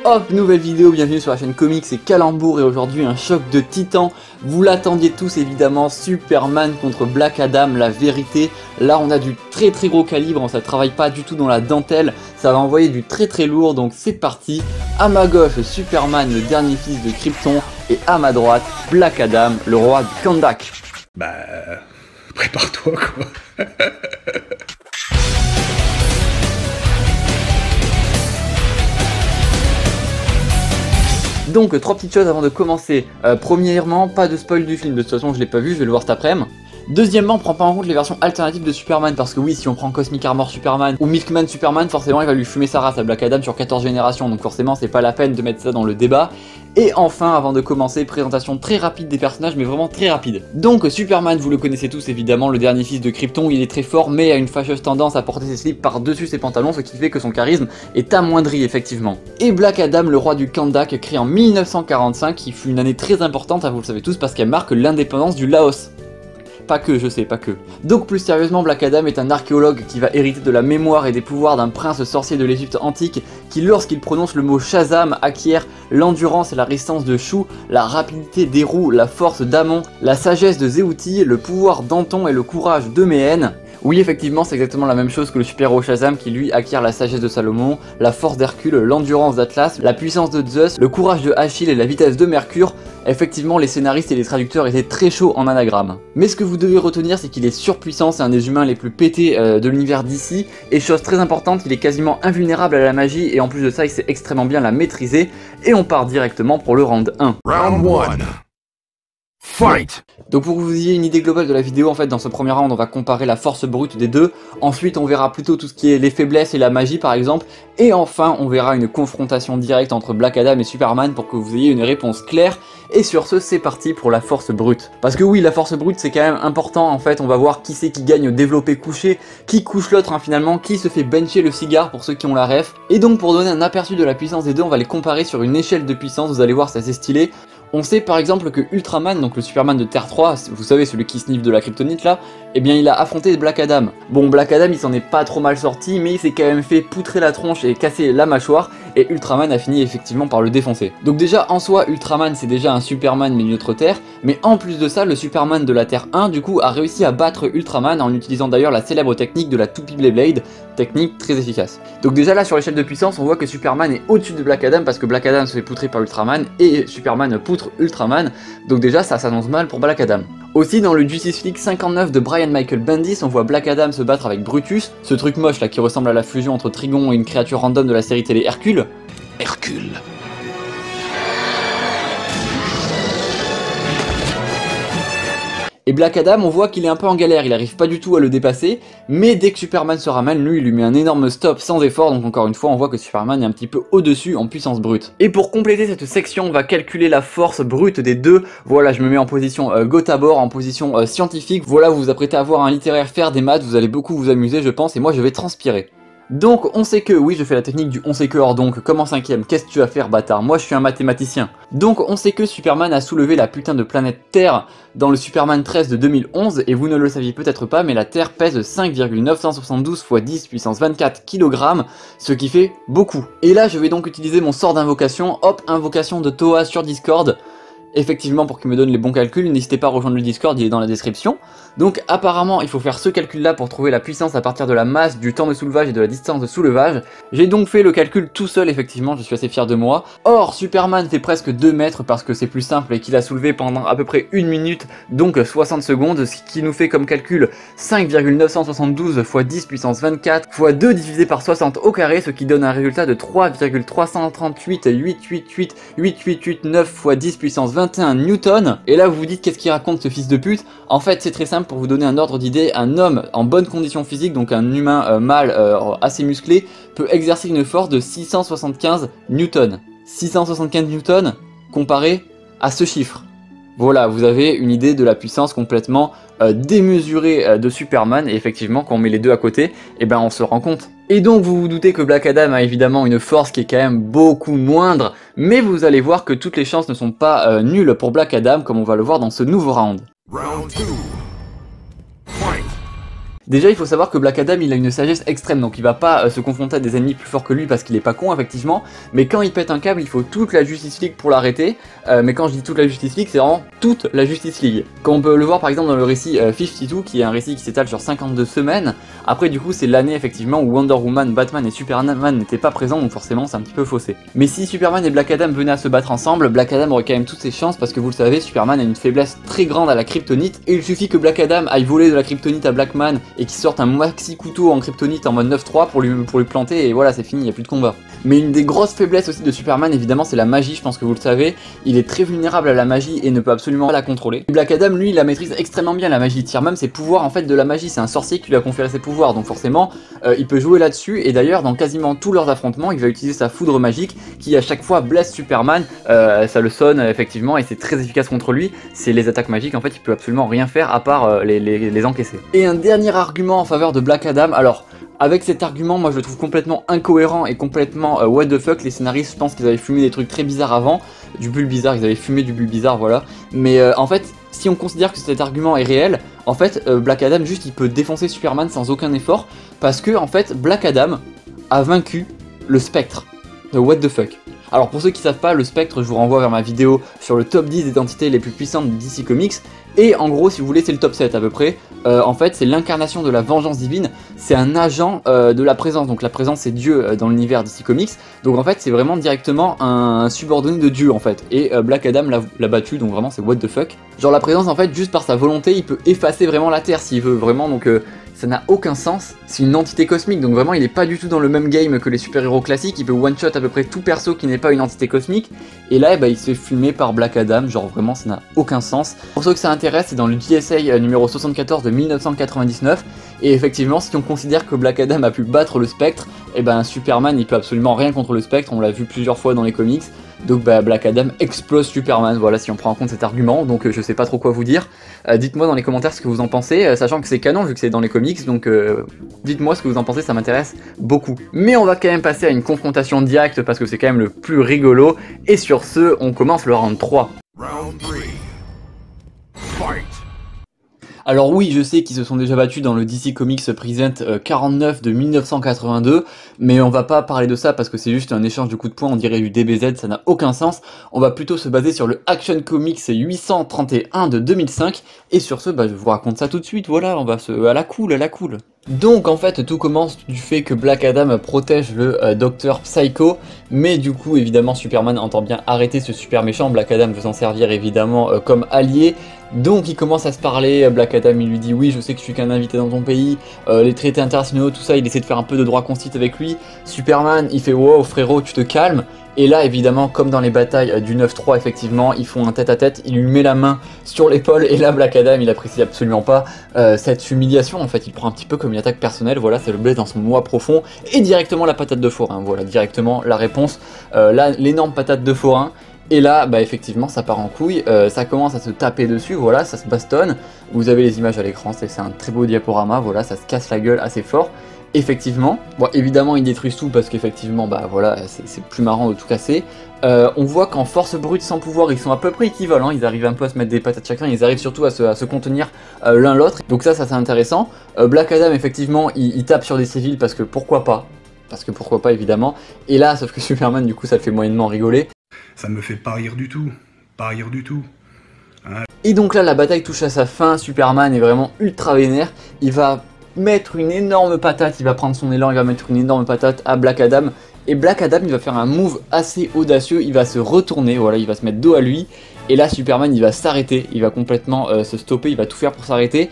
Hop, nouvelle vidéo, bienvenue sur la chaîne Comics et Calembour, et aujourd'hui un choc de titans. Vous l'attendiez tous évidemment, Superman contre Black Adam, la vérité. Là on a du très gros calibre, ça travaille pas du tout dans la dentelle, ça va envoyer du très lourd, donc c'est parti. À ma gauche, Superman, le dernier fils de Krypton, et à ma droite, Black Adam, le roi du Kahndaq. Bah, prépare-toi quoi. Donc, trois petites choses avant de commencer. Premièrement, pas de spoil du film, de toute façon je l'ai pas vu, je vais le voir cet après-midi. Deuxièmement, on prend pas en compte les versions alternatives de Superman, parce que oui, si on prend Cosmic Armor Superman ou Milkman Superman, forcément il va lui fumer sa race à Black Adam sur 14 générations, donc forcément c'est pas la peine de mettre ça dans le débat. Et enfin, avant de commencer, présentation très rapide des personnages, mais vraiment très rapide. Donc Superman, vous le connaissez tous évidemment, le dernier fils de Krypton, il est très fort, mais a une fâcheuse tendance à porter ses slips par-dessus ses pantalons, ce qui fait que son charisme est amoindri effectivement. Et Black Adam, le roi du Kahndaq, créé en 1945, qui fut une année très importante, vous le savez tous, parce qu'elle marque l'indépendance du Laos. Pas que, je sais, pas que. Donc plus sérieusement, Black Adam est un archéologue qui va hériter de la mémoire et des pouvoirs d'un prince sorcier de l'Égypte antique qui, lorsqu'il prononce le mot Shazam, acquiert l'endurance et la résistance de Shu, la rapidité d'Heru, la force d'Amon, la sagesse de Zeuti, le pouvoir d'Anton et le courage de Méhen. Oui, effectivement, c'est exactement la même chose que le super-héros Shazam qui lui acquiert la sagesse de Salomon, la force d'Hercule, l'endurance d'Atlas, la puissance de Zeus, le courage de Achille et la vitesse de Mercure. Effectivement, les scénaristes et les traducteurs étaient très chauds en anagramme. Mais ce que vous devez retenir, c'est qu'il est surpuissant, c'est un des humains les plus pétés de l'univers d'ici, et chose très importante, il est quasiment invulnérable à la magie, et en plus de ça, il sait extrêmement bien la maîtriser, et on part directement pour le round 1. Round 1. Fight! Donc pour que vous ayez une idée globale de la vidéo, en fait dans ce premier round on va comparer la force brute des deux, ensuite on verra plutôt tout ce qui est les faiblesses et la magie par exemple, et enfin on verra une confrontation directe entre Black Adam et Superman pour que vous ayez une réponse claire, et sur ce c'est parti pour la force brute. Parce que oui, la force brute c'est quand même important en fait, on va voir qui c'est qui gagne au développé couché, qui couche l'autre finalement, qui se fait bencher le cigare pour ceux qui ont la ref, et donc pour donner un aperçu de la puissance des deux on va les comparer sur une échelle de puissance, vous allez voir c'est assez stylé. On sait par exemple que Ultraman, donc le Superman de Terre 3, vous savez celui qui sniffe de la kryptonite là, eh bien il a affronté Black Adam. Bon, Black Adam il s'en est pas trop mal sorti, mais il s'est quand même fait poutrer la tronche et casser la mâchoire, et Ultraman a fini effectivement par le défoncer. Donc déjà en soi, Ultraman c'est déjà un Superman mais d'une autre Terre, mais en plus de ça, le Superman de la Terre 1 du coup a réussi à battre Ultraman en utilisant d'ailleurs la célèbre technique de la Toupie Blade, technique très efficace. Donc déjà là sur l'échelle de puissance, on voit que Superman est au-dessus de Black Adam parce que Black Adam se fait poutrer par Ultraman et Superman poutre Ultraman, donc déjà ça s'annonce mal pour Black Adam. Aussi dans le Justice League 59 de Brian Michael Bendis, on voit Black Adam se battre avec Brutus, ce truc moche là qui ressemble à la fusion entre Trigon et une créature random de la série télé Hercule. Hercule. Et Black Adam, on voit qu'il est un peu en galère, il arrive pas du tout à le dépasser, mais dès que Superman se ramène, lui, il lui met un énorme stop sans effort, donc encore une fois, on voit que Superman est un petit peu au-dessus en puissance brute. Et pour compléter cette section, on va calculer la force brute des deux. Voilà, je me mets en position Gotabor, en position scientifique. Voilà, vous vous apprêtez à voir un littéraire faire des maths, vous allez beaucoup vous amuser, je pense, et moi je vais transpirer. Donc on sait que, oui je fais la technique du on sait que, or donc comme en cinquième, qu'est-ce que tu vas faire bâtard, moi je suis un mathématicien. Donc on sait que Superman a soulevé la putain de planète Terre dans le Superman 13 de 2011, et vous ne le saviez peut-être pas, mais la Terre pèse 5,972 x 10 puissance 24 kg, ce qui fait beaucoup. Et là je vais donc utiliser mon sort d'invocation, hop, invocation de Toa sur Discord. Effectivement, pour qu'il me donne les bons calculs, n'hésitez pas à rejoindre le Discord, il est dans la description. Donc apparemment, il faut faire ce calcul là pour trouver la puissance à partir de la masse, du temps de soulevage et de la distance de soulevage. J'ai donc fait le calcul tout seul, effectivement, je suis assez fier de moi. Or, Superman fait presque 2 mètres parce que c'est plus simple et qu'il a soulevé pendant à peu près 1 minute, donc 60 secondes, ce qui nous fait comme calcul 5,972 x 10 puissance 24 x 2 divisé par 60 au carré, ce qui donne un résultat de 3,338,888,8889 x 10 puissance 21 newtons. Et là vous vous dites qu'est-ce qu'il raconte ce fils de pute. En fait c'est très simple, pour vous donner un ordre d'idée, un homme en bonne condition physique, donc un humain mâle assez musclé, peut exercer une force de 675 newtons. 675 newtons comparé à ce chiffre. Voilà, vous avez une idée de la puissance complètement démesurée de Superman, et effectivement quand on met les deux à côté, et ben on se rend compte. Et donc vous vous doutez que Black Adam a évidemment une force qui est quand même beaucoup moindre, mais vous allez voir que toutes les chances ne sont pas nulles pour Black Adam, comme on va le voir dans ce nouveau round. Round 2. Fight! Déjà il faut savoir que Black Adam il a une sagesse extrême, donc il va pas se confronter à des ennemis plus forts que lui parce qu'il est pas con effectivement, mais quand il pète un câble il faut toute la Justice League pour l'arrêter, mais quand je dis toute la Justice League c'est vraiment toute la Justice League. Comme on peut le voir par exemple dans le récit 52 qui est un récit qui s'étale sur 52 semaines, après du coup c'est l'année effectivement où Wonder Woman, Batman et Superman n'étaient pas présents, donc forcément c'est un petit peu faussé. Mais si Superman et Black Adam venaient à se battre ensemble, Black Adam aurait quand même toutes ses chances parce que vous le savez, Superman a une faiblesse très grande à la kryptonite, et il suffit que Black Adam aille voler de la kryptonite à Blackman et qu'il sorte un maxi couteau en kryptonite en mode 9-3 pour lui planter et voilà c'est fini, il n'y a plus de combat. Mais une des grosses faiblesses aussi de Superman évidemment c'est la magie, je pense que vous le savez, il est très vulnérable à la magie et ne peut absolument pas la contrôler. Et Black Adam lui il la maîtrise extrêmement bien la magie, il tire même ses pouvoirs en fait de la magie, c'est un sorcier qui lui a conféré ses pouvoirs donc forcément il peut jouer là-dessus, et d'ailleurs dans quasiment tous leurs affrontements il va utiliser sa foudre magique qui à chaque fois blesse Superman, ça le sonne effectivement et c'est très efficace contre lui, c'est les attaques magiques en fait il peut absolument rien faire à part les encaisser. Et un dernier argument en faveur de Black Adam, alors avec cet argument moi je le trouve complètement incohérent et complètement what the fuck, les scénaristes je pense qu'ils avaient fumé des trucs très bizarres avant, du bulle bizarre, ils avaient fumé du bulle bizarre voilà, mais en fait si on considère que cet argument est réel, en fait Black Adam juste il peut défoncer Superman sans aucun effort parce que en fait Black Adam a vaincu le Spectre, what the fuck. Alors pour ceux qui savent pas, le Spectre, je vous renvoie vers ma vidéo sur le top 10 des entités les plus puissantes de DC Comics, et en gros si vous voulez c'est le top 7 à peu près, en fait c'est l'incarnation de la vengeance divine, c'est un agent de la présence, donc la présence c'est Dieu dans l'univers DC Comics, donc en fait c'est vraiment directement un subordonné de Dieu en fait, et Black Adam l'a battu, donc vraiment c'est what the fuck. Genre la présence en fait juste par sa volonté il peut effacer vraiment la Terre s'il veut vraiment, donc ça n'a aucun sens, c'est une entité cosmique, donc vraiment il est pas du tout dans le même game que les super-héros classiques, il peut one-shot à peu près tout perso qui n'est pas une entité cosmique, et là bah, il se fait filmer par Black Adam, genre vraiment ça n'a aucun sens. Pour ceux que ça intéresse, c'est dans le JSA numéro 74 de 1999, et effectivement si on considère que Black Adam a pu battre le Spectre, et ben Superman il peut absolument rien contre le Spectre, on l'a vu plusieurs fois dans les comics, donc bah, Black Adam explose Superman, voilà si on prend en compte cet argument, donc je sais pas trop quoi vous dire. Dites-moi dans les commentaires ce que vous en pensez, sachant que c'est canon vu que c'est dans les comics, donc dites-moi ce que vous en pensez, ça m'intéresse beaucoup. Mais on va quand même passer à une confrontation directe parce que c'est quand même le plus rigolo, et sur ce, on commence le round 3. Round 3. Fight. Alors oui, je sais qu'ils se sont déjà battus dans le DC Comics Present 49 de 1982, mais on va pas parler de ça parce que c'est juste un échange de coups de poing, on dirait du DBZ, ça n'a aucun sens. On va plutôt se baser sur le Action Comics 831 de 2005, et sur ce, bah, je vous raconte ça tout de suite, voilà, on va à la cool, à la cool. Donc en fait tout commence du fait que Black Adam protège le Dr Psycho, mais du coup évidemment Superman entend bien arrêter ce super méchant, Black Adam veut s'en servir évidemment comme allié, donc il commence à se parler, Black Adam il lui dit oui je sais que je suis qu'un invité dans ton pays, les traités internationaux tout ça, il essaie de faire un peu de droit constit avec lui, Superman il fait wow frérot tu te calmes, et là évidemment comme dans les batailles du 9-3 effectivement ils font un tête à tête, il lui met la main sur l'épaule, et là Black Adam il apprécie absolument pas cette humiliation, en fait il prend un petit peu comme une attaque personnelle, voilà c'est le blé dans son moi profond, et directement la patate de forain, voilà directement la réponse, là l'énorme patate de forain. Et là, bah effectivement, ça part en couille, ça commence à se taper dessus, voilà, ça se bastonne. Vous avez les images à l'écran, c'est un très beau diaporama, voilà, ça se casse la gueule assez fort. Effectivement, bon évidemment ils détruisent tout parce qu'effectivement, bah voilà, c'est plus marrant de tout casser. On voit qu'en force brute sans pouvoir, ils sont à peu près équivalents, ils arrivent un peu à se mettre des patates chacun, ils arrivent surtout à se contenir l'un l'autre. Donc ça c'est intéressant. Black Adam, effectivement, il tape sur des civils parce que pourquoi pas évidemment. Et là, sauf que Superman, du coup, ça le fait moyennement rigoler. Ça me fait pas rire du tout. Pas rire du tout. Hein. Et donc là, la bataille touche à sa fin, Superman est vraiment ultra vénère, il va mettre une énorme patate, il va prendre son élan, il va mettre une énorme patate à Black Adam, et Black Adam il va faire un move assez audacieux, il va se retourner, voilà, il va se mettre dos à lui, et là Superman il va s'arrêter, il va complètement se stopper, il va tout faire pour s'arrêter,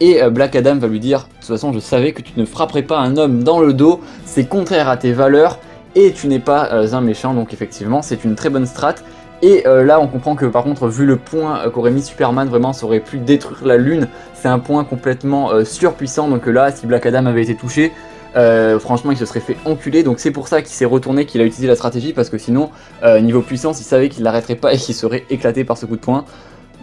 et Black Adam va lui dire, de toute façon je savais que tu ne frapperais pas un homme dans le dos, c'est contraire à tes valeurs, et tu n'es pas un méchant, donc effectivement c'est une très bonne strat. Et là on comprend que par contre vu le point qu'aurait mis Superman, vraiment ça aurait pu détruire la lune, c'est un point complètement surpuissant, donc là si Black Adam avait été touché, franchement il se serait fait enculer, donc c'est pour ça qu'il s'est retourné, qu'il a utilisé la stratégie, parce que sinon niveau puissance il savait qu'il l'arrêterait pas et qu'il serait éclaté par ce coup de poing.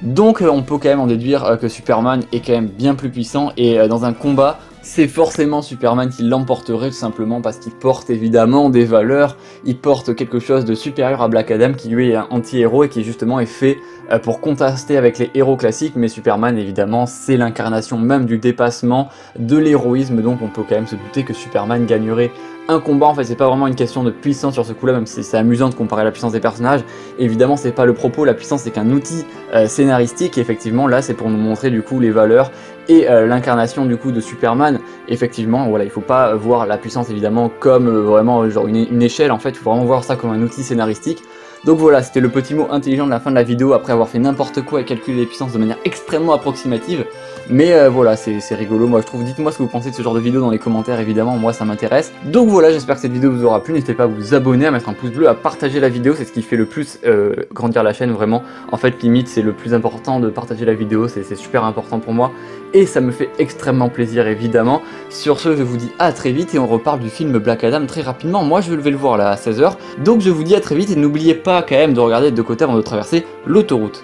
Donc on peut quand même en déduire que Superman est quand même bien plus puissant, et dans un combat c'est forcément Superman qui l'emporterait tout simplement parce qu'il porte évidemment des valeurs, il porte quelque chose de supérieur à Black Adam qui lui est un anti-héros et qui justement est fait pour contraster avec les héros classiques, mais Superman évidemment c'est l'incarnation même du dépassement, de l'héroïsme, donc on peut quand même se douter que Superman gagnerait un combat. En fait c'est pas vraiment une question de puissance sur ce coup là, même si c'est amusant de comparer la puissance des personnages, évidemment c'est pas le propos, la puissance c'est qu'un outil scénaristique et effectivement là c'est pour nous montrer du coup les valeurs et l'incarnation du coup de Superman. Effectivement voilà, il faut pas voir la puissance évidemment comme vraiment genre une échelle, en fait il faut vraiment voir ça comme un outil scénaristique. Donc voilà, c'était le petit mot intelligent de la fin de la vidéo après avoir fait n'importe quoi et calculé les puissances de manière extrêmement approximative. Mais voilà, c'est rigolo, moi je trouve. Dites-moi ce que vous pensez de ce genre de vidéo dans les commentaires, évidemment, moi ça m'intéresse. Donc voilà, j'espère que cette vidéo vous aura plu, n'hésitez pas à vous abonner, à mettre un pouce bleu, à partager la vidéo, c'est ce qui fait le plus grandir la chaîne, vraiment. En fait, limite, c'est le plus important de partager la vidéo, c'est super important pour moi. Et ça me fait extrêmement plaisir, évidemment. Sur ce, je vous dis à très vite et on reparle du film Black Adam très rapidement. Moi, je vais le voir là à 16 h. Donc je vous dis à très vite et n'oubliez pas quand même de regarder de deux côtés avant de traverser l'autoroute.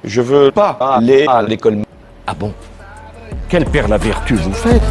Je veux pas aller à l'école. Ah bon? Quel père la vertu vous faites?